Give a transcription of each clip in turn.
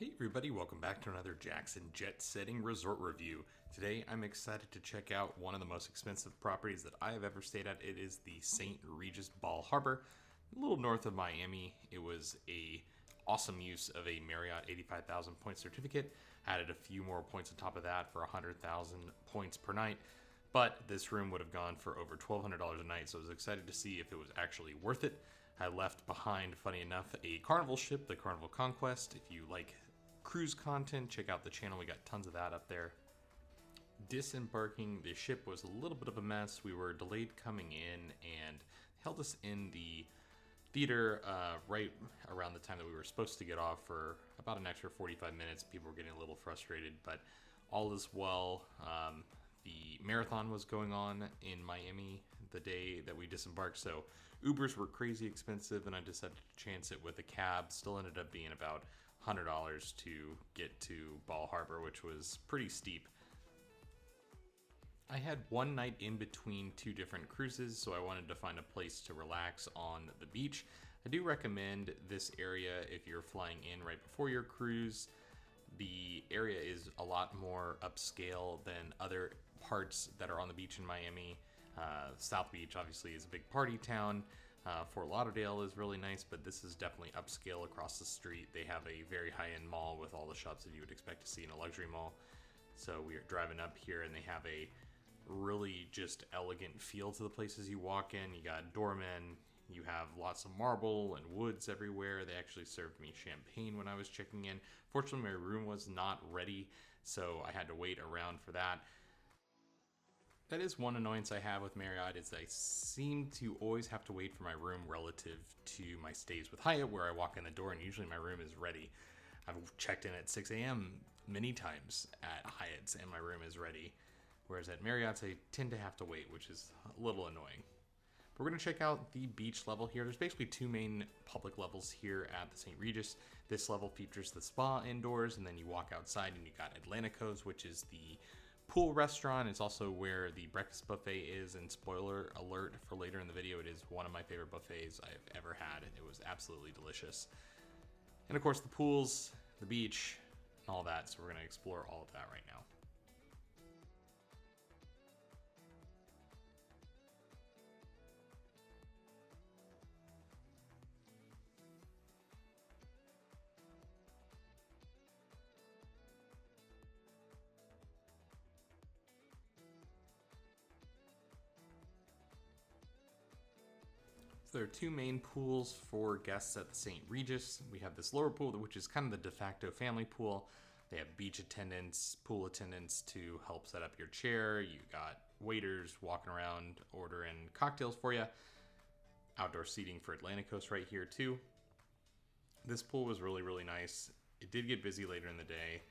Hey everybody, welcome back to another Jackson Jet Setting Resort review. Today I'm excited to check out one of the most expensive properties that I have ever stayed at. It is the St. Regis Bal Harbour, a little north of Miami. It was a awesome use of a Marriott 85,000 point certificate. Added a few more points on top of that for 100,000 points per night. But this room would have gone for over $1,200 a night, so I was excited to see if it was actually worth it. I left behind, funny enough, a Carnival ship, the Carnival Conquest. If you like cruise content, check out the channel. We got tons of that up there. Disembarking the ship was a little bit of a mess. We were delayed coming in and held us in the theater right around the time that we were supposed to get off for about an extra 45 minutes. People were getting a little frustrated, but all is well. The marathon was going on in Miami the day that we disembarked, so Ubers were crazy expensive, and I decided to chance it with a cab. Still ended up being about $100 to get to Bal Harbour, which was pretty steep. I had one night in between two different cruises, so I wanted to find a place to relax on the beach. I do recommend this area if you're flying in right before your cruise. The area is a lot more upscale than other parts that are on the beach in Miami. South Beach obviously is a big party town. Fort Lauderdale is really nice, but this is definitely upscale across the street. They have a very high-end mall with all the shops that you would expect to see in a luxury mall. So we are driving up here and they have a really just elegant feel to the places you walk in. You got doormen, you have lots of marble and woods everywhere. They actually served me champagne when I was checking in. Fortunately, my room was not ready, so I had to wait around for that. That is one annoyance I have with Marriott, is I seem to always have to wait for my room relative to my stays with Hyatt, where I walk in the door and usually my room is ready. I've checked in at 6 a.m. many times at Hyatt's and my room is ready. Whereas at Marriott's, I tend to have to wait, which is a little annoying. But we're going to check out the beach level here. There's basically two main public levels here at the St. Regis. This level features the spa indoors, and then you walk outside and you got Atlantikos, which is the pool restaurant. It's also where the breakfast buffet is, and spoiler alert for later in the video, it is one of my favorite buffets I've ever had. It was absolutely delicious. And of course the pools, the beach, and all that, so we're going to explore all of that right now. So there are two main pools for guests at the St. Regis. We have this lower pool, which is kind of the de facto family pool. They have beach attendants, pool attendants to help set up your chair. You got waiters walking around ordering cocktails for you. Outdoor seating for Atlantikos right here too. This pool was really, really nice. It did get busy later in the day,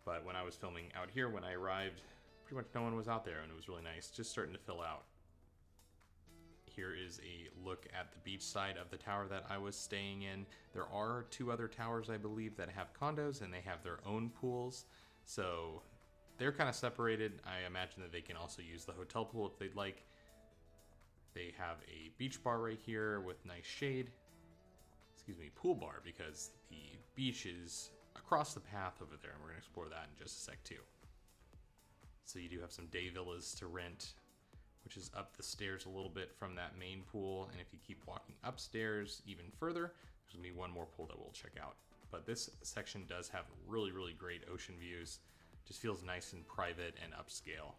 but when I was filming out here, when I arrived, pretty much no one was out there, and it was really nice, just starting to fill out. Here is a look at the beach side of the tower that I was staying in. There are two other towers, I believe, that have condos and they have their own pools. So they're kind of separated. I imagine that they can also use the hotel pool if they'd like. They have a beach bar right here with nice shade. Excuse me, pool bar, because the beach is across the path over there, and we're going to explore that in just a sec too. So you do have some day villas to rent, which is up the stairs a little bit from that main pool. And if you keep walking upstairs even further, there's gonna be one more pool that we'll check out. But this section does have really, really great ocean views. Just feels nice and private and upscale.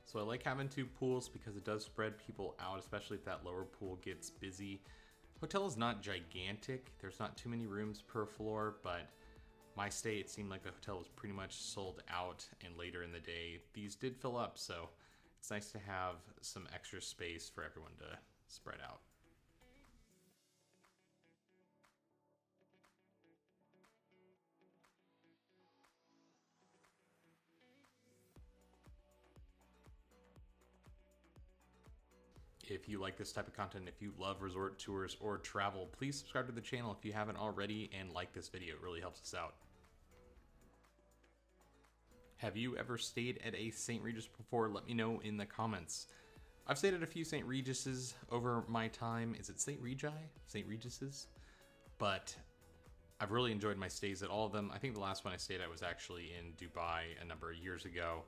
So I like having two pools because it does spread people out, especially if that lower pool gets busy. Hotel is not gigantic. There's not too many rooms per floor, but my stay, it seemed like the hotel was pretty much sold out, and later in the day, these did fill up. So it's nice to have some extra space for everyone to spread out. If you like this type of content, if you love resort tours or travel, please subscribe to the channel if you haven't already, and like this video. It really helps us out. Have you ever stayed at a St. Regis before? Let me know in the comments. I've stayed at a few St. Regises over my time. Is it St. Regi? St. Regises? But I've really enjoyed my stays at all of them. I think the last one I stayed at was actually in Dubai a number of years ago.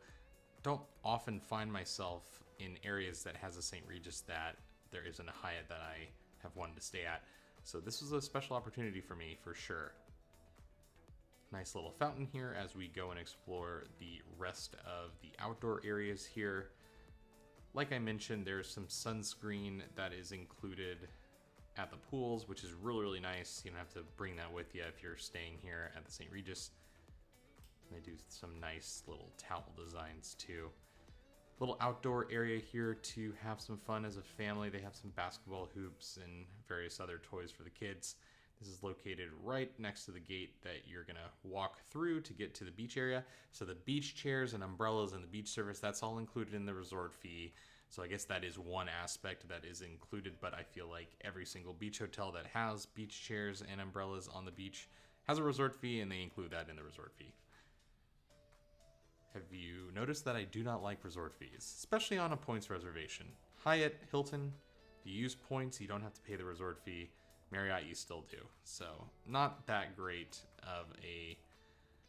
Don't often find myself in areas that has a St. Regis that there isn't a Hyatt that I have wanted to stay at. So this was a special opportunity for me, for sure. Nice little fountain here as we go and explore the rest of the outdoor areas here. Like I mentioned, there's some sunscreen that is included at the pools, which is really, really nice. You don't have to bring that with you if you're staying here at the St. Regis. They do some nice little towel designs too. Little outdoor area here to have some fun as a family. They have some basketball hoops and various other toys for the kids. This is located right next to the gate that you're gonna walk through to get to the beach area. So the beach chairs and umbrellas and the beach service, that's all included in the resort fee. So I guess that is one aspect that is included, but I feel like every single beach hotel that has beach chairs and umbrellas on the beach has a resort fee, and they include that in the resort fee. Have you noticed that I do not like resort fees, especially on a points reservation? Hyatt, Hilton, if you use points, you don't have to pay the resort fee. Marriott, you still do. So not that great of a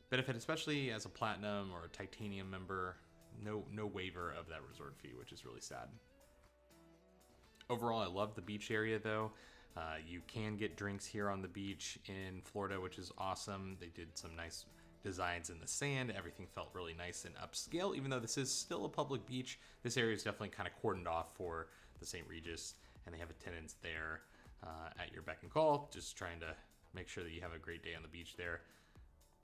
benefit, especially as a Platinum or a Titanium member. No waiver of that resort fee, which is really sad. Overall, I love the beach area though. You can get drinks here on the beach in Florida, which is awesome. They did some nice designs in the sand. Everything felt really nice and upscale. Even though this is still a public beach, this area is definitely kind of cordoned off for the St. Regis, and they have attendants there at your beck and call, just trying to make sure that you have a great day on the beach there.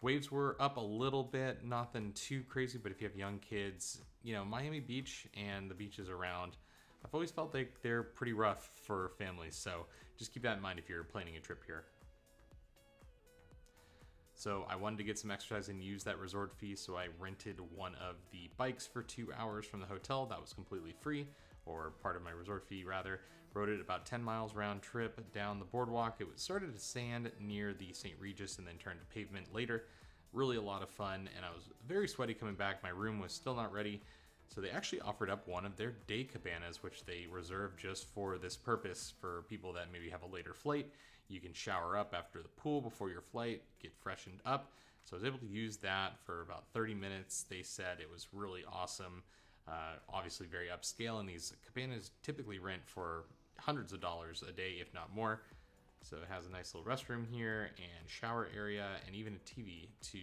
Waves were up a little bit, nothing too crazy, but if you have young kids, you know, Miami Beach and the beaches around, I've always felt like they're pretty rough for families, so just keep that in mind if you're planning a trip here. So I wanted to get some exercise and use that resort fee, so I rented one of the bikes for 2 hours from the hotel. That was completely free, or part of my resort fee rather. Rode it about 10 miles round trip down the boardwalk. It started to sand near the St. Regis and then turned to pavement later. Really a lot of fun, and I was very sweaty coming back. My room was still not ready, so they actually offered up one of their day cabanas, which they reserved just for this purpose for people that maybe have a later flight. You can shower up after the pool before your flight, get freshened up. So I was able to use that for about 30 minutes. They said it was really awesome. Obviously very upscale, and these cabanas typically rent for hundreds of dollars a day, if not more. So it has a nice little restroom here and shower area and even a TV to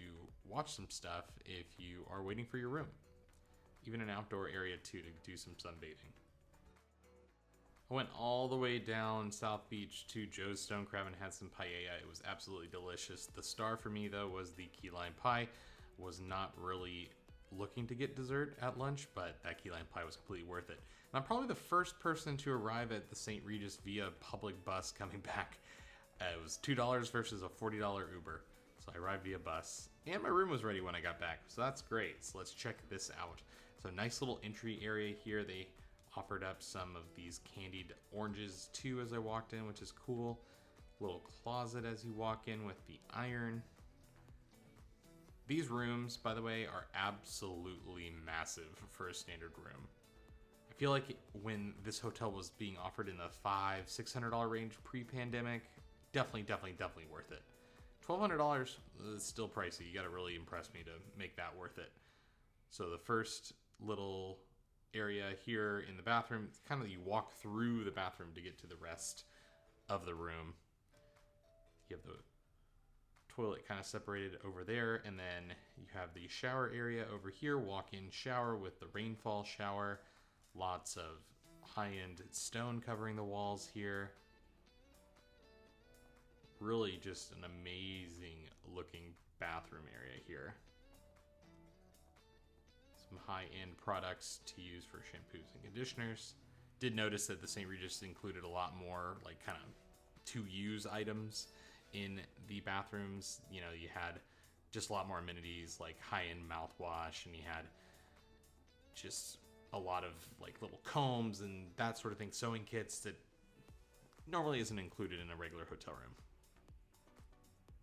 watch some stuff if you are waiting for your room. Even an outdoor area too to do some sunbathing. I went all the way down South Beach to Joe's Stone Crab and had some paella. It was absolutely delicious. The star for me though was the key lime pie. Was not really looking to get dessert at lunch, but that key lime pie was completely worth it. And I'm probably the first person to arrive at the St. Regis via public bus coming back. It was $2 versus a $40 Uber. So I arrived via bus, and my room was ready when I got back. So that's great. So let's check this out. So nice little entry area here. They offered up some of these candied oranges too as I walked in, which is cool. Little closet as you walk in with the iron. These rooms, by the way, are absolutely massive for a standard room. I feel like when this hotel was being offered in the $500-600 range pre-pandemic, definitely worth it. $1,200 is still pricey. You gotta really impress me to make that worth it. So the first little area here in the bathroom, it's kind of you walk through the bathroom to get to the rest of the room. You have the toilet kind of separated over there, and then you have the shower area over here, walk-in shower with the rainfall shower. Lots of high-end stone covering the walls here. Really just an amazing looking bathroom area here. Some high-end products to use for shampoos and conditioners. Did notice that the St. Regis included a lot more like kind of to-use items in the bathrooms. You know, you had just a lot more amenities like high-end mouthwash, and you had just a lot of like little combs and that sort of thing, sewing kits that normally isn't included in a regular hotel room.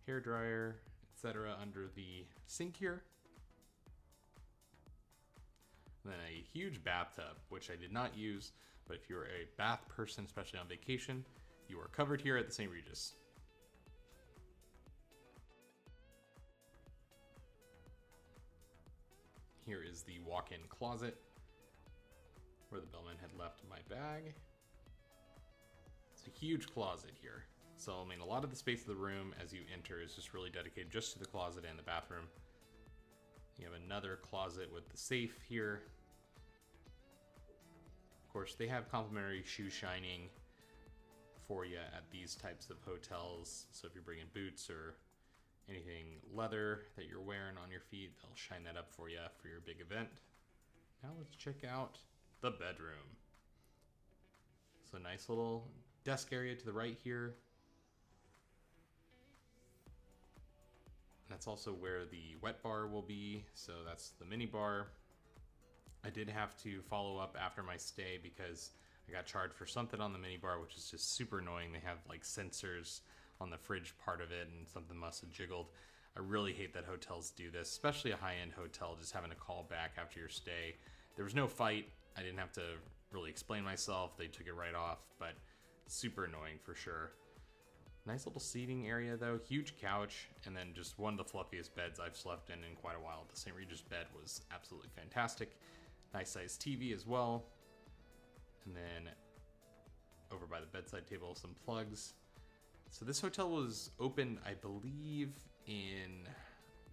Hair dryer, etc. under the sink here. And then a huge bathtub, which I did not use, but if you're a bath person, especially on vacation, you are covered here at the St. Regis. Here is the walk-in closet where the bellman had left my bag. It's a huge closet here. So, I mean, a lot of the space of the room as you enter is just really dedicated just to the closet and the bathroom. You have another closet with the safe here. Of course, they have complimentary shoe shining for you at these types of hotels. So if you're bringing boots or anything leather that you're wearing on your feet, they'll shine that up for you for your big event. Now let's check out the bedroom. So nice little desk area to the right here. That's also where the wet bar will be, so that's the mini bar. I did have to follow up after my stay because I got charged for something on the mini bar, which is just super annoying. They have like sensors on the fridge part of it and something must have jiggled. I really hate that hotels do this, especially a high-end hotel, just having to call back after your stay. There was no fight. I didn't have to really explain myself. They took it right off, but super annoying for sure. Nice little seating area though, huge couch, and then just one of the fluffiest beds I've slept in quite a while. The St. Regis bed was absolutely fantastic. Nice sized TV as well. And then over by the bedside table, some plugs. So this hotel was opened, I believe, in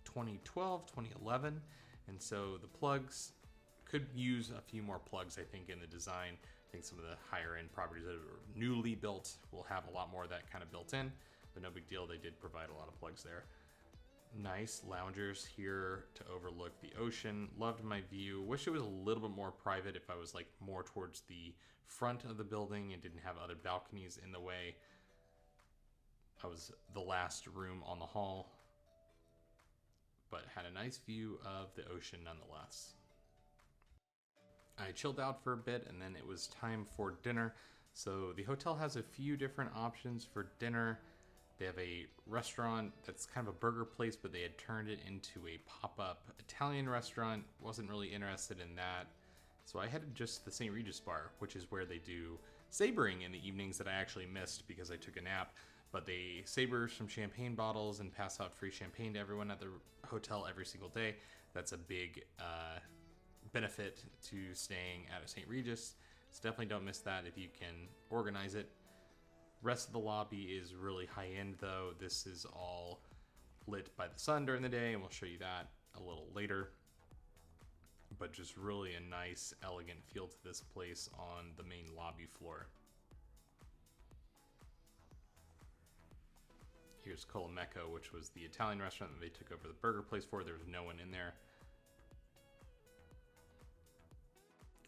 2012, 2011. And so the plugs could use a few more plugs, I think, in the design. I think some of the higher end properties that are newly built will have a lot more of that kind of built in, but no big deal. They did provide a lot of plugs there. Nice loungers here to overlook the ocean. Loved my view. Wish it was a little bit more private if I was like more towards the front of the building and didn't have other balconies in the way. I was the last room on the hall, but had a nice view of the ocean nonetheless. I chilled out for a bit and then it was time for dinner. So the hotel has a few different options for dinner. They have a restaurant that's kind of a burger place, but they had turned it into a pop-up Italian restaurant. Wasn't really interested in that. So I headed just to the St. Regis bar, which is where they do sabering in the evenings that I actually missed because I took a nap. But they saber some champagne bottles and pass out free champagne to everyone at the hotel every single day. That's a big benefit to staying at a St. Regis. So definitely don't miss that if you can organize it. Rest of the lobby is really high end though. This is all lit by the sun during the day, and we'll show you that a little later. But just really a nice, elegant feel to this place on the main lobby floor. Here's Colameco, which was the Italian restaurant that they took over the burger place for. There was no one in there.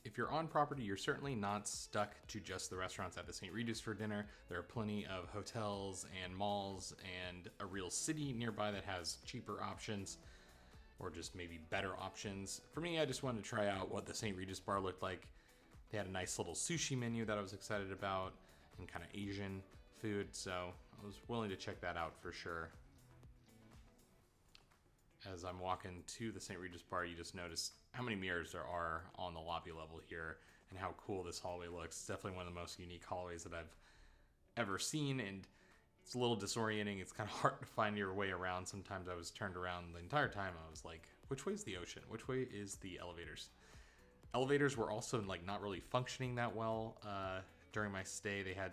If you're on property, you're certainly not stuck to just the restaurants at the St. Regis for dinner. There are plenty of hotels and malls and a real city nearby that has cheaper options or just maybe better options. For me, I just wanted to try out what the St. Regis bar looked like. They had a nice little sushi menu that I was excited about and kind of Asian food, so I was willing to check that out for sure. As I'm walking to the St. Regis bar, you just notice how many mirrors there are on the lobby level here and how cool this hallway looks. It's definitely one of the most unique hallways that I've ever seen, and it's a little disorienting. It's kind of hard to find your way around. Sometimes I was turned around the entire time. I was like, which way is the ocean? Which way is the elevators? Elevators were also like not really functioning that well during my stay. They had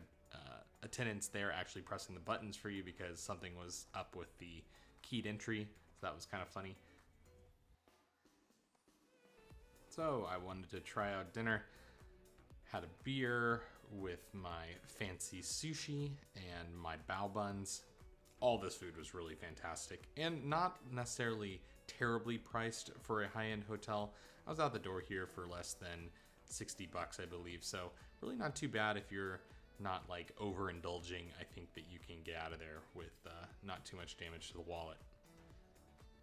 attendants there actually pressing the buttons for you because something was up with the keyed entry. So that was kind of funny. So I wanted to try out dinner. Had a beer with my fancy sushi and my bao buns. All this food was really fantastic and not necessarily terribly priced for a high-end hotel. I was out the door here for less than $60, I believe. So really not too bad if you're not like overindulging. I think that you can get out of there with not too much damage to the wallet.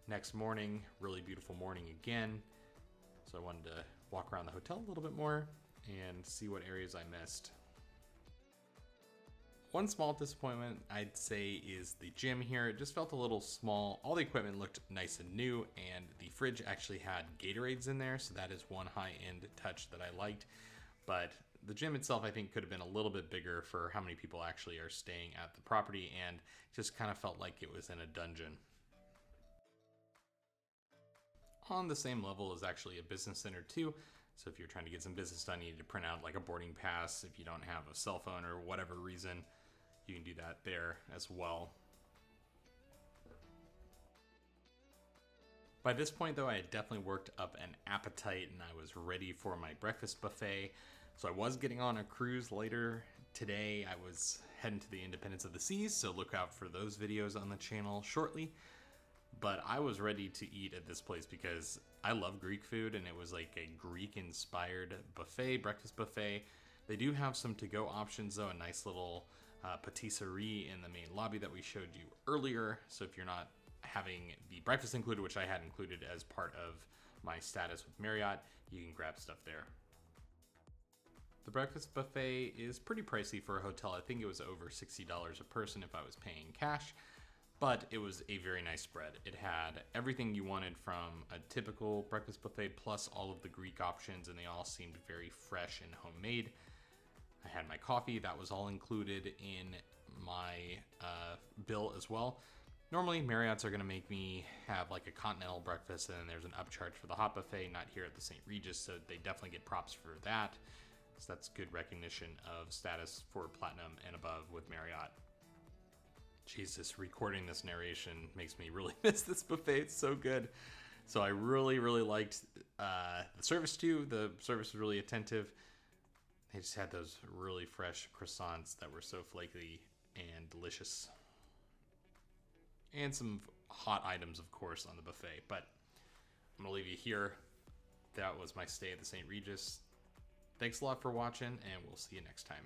Next morning, really beautiful morning again. So I wanted to walk around the hotel a little bit more and see what areas I missed. One small disappointment I'd say is the gym here. It just felt a little small. All the equipment looked nice and new, and the fridge actually had Gatorades in there, so that is one high-end touch that I liked. But the gym itself, I think, could have been a little bit bigger for how many people actually are staying at the property, and just kind of felt like it was in a dungeon. On the same level is actually a business center too. So if you're trying to get some business done, you need to print out like a boarding pass. If you don't have a cell phone or whatever reason, you can do that there as well. By this point though, I had definitely worked up an appetite and I was ready for my breakfast buffet. So I was getting on a cruise later today. I was heading to the Independence of the Seas, so look out for those videos on the channel shortly. But I was ready to eat at this place because I love Greek food, and it was like a Greek-inspired buffet, breakfast buffet. They do have some to-go options though, a nice little patisserie in the main lobby that we showed you earlier. So if you're not having the breakfast included, which I had included as part of my status with Marriott, you can grab stuff there. The breakfast buffet is pretty pricey for a hotel. I think it was over $60 a person if I was paying cash. But it was a very nice spread. It had everything you wanted from a typical breakfast buffet, plus all of the Greek options, and they all seemed very fresh and homemade. I had my coffee, that was all included in my bill as well. Normally, Marriott's are gonna make me have like a continental breakfast, and then there's an upcharge for the hot buffet, not here at the St. Regis, so they definitely get props for that. So that's good recognition of status for Platinum and above with Marriott. Jesus, recording this narration makes me really miss this buffet. It's so good. So I really, really liked the service too. The service was really attentive. They just had those really fresh croissants that were so flaky and delicious. And some hot items, of course, on the buffet. But I'm going to leave you here. That was my stay at the St. Regis. Thanks a lot for watching, and we'll see you next time.